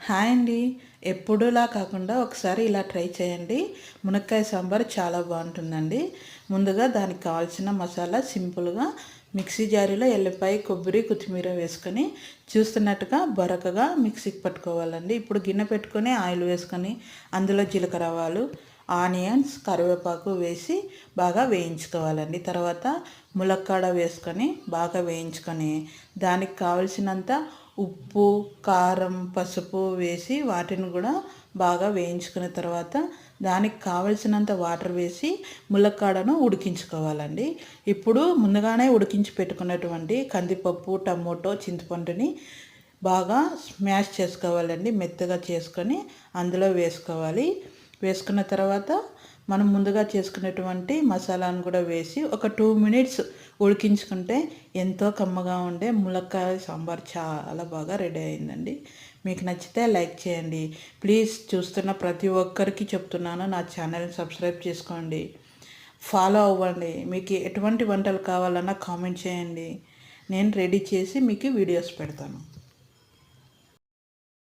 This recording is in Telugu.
హాయ్ అండి. ఎప్పుడులా కాకుండా ఒకసారి ఇలా ట్రై చేయండి. మునక్కాయ సాంబార్ చాలా బాగుంటుందండి. ముందుగా దానికి కావాల్సిన మసాలా సింపుల్గా మిక్సీ జారీలో ఎల్లిపాయ, కొబ్బరి, కొత్తిమీర వేసుకొని చూస్తున్నట్టుగా బరకగా మిక్సీకి పట్టుకోవాలండి. ఇప్పుడు గిన్నె పెట్టుకొని ఆయిల్ వేసుకొని అందులో జీలకర్ర ఆవాలు, ఆనియన్స్, కరివేపాకు వేసి బాగా వేయించుకోవాలండి. తర్వాత ములక్కాడ వేసుకొని బాగా వేయించుకొని దానికి కావలసినంత ఉప్పు, కారం, పసుపు వేసి వాటిని కూడా బాగా వేయించుకున్న తర్వాత దానికి కావలసినంత వాటర్ వేసి ములక్కాడను ఉడికించుకోవాలండి. ఇప్పుడు ముందుగానే ఉడికించి పెట్టుకున్నటువంటి కందిపప్పు, టమోటో, చింతపండుని బాగా స్మాష్ చేసుకోవాలండి. మెత్తగా చేసుకొని అందులో వేసుకోవాలి. వేసుకున్న తర్వాత మనం ముందుగా చేసుకున్నటువంటి మసాలాను కూడా వేసి ఒక 2 మినిట్స్ ఉడికించుకుంటే ఎంతో కమ్మగా ఉండే ములక్కాయ సాంబార్ చాలా బాగా రెడీ అయిందండి. మీకు నచ్చితే లైక్ చేయండి. ప్లీజ్ చూస్తున్న ప్రతి ఒక్కరికి చెప్తున్నాను, నా ఛానల్ని సబ్స్క్రైబ్ చేసుకోండి, ఫాలో అవ్వండి. మీకు ఎటువంటి వంటలు కావాలన్నా కామెంట్ చేయండి. నేను రెడీ చేసి మీకు వీడియోస్ పెడతాను.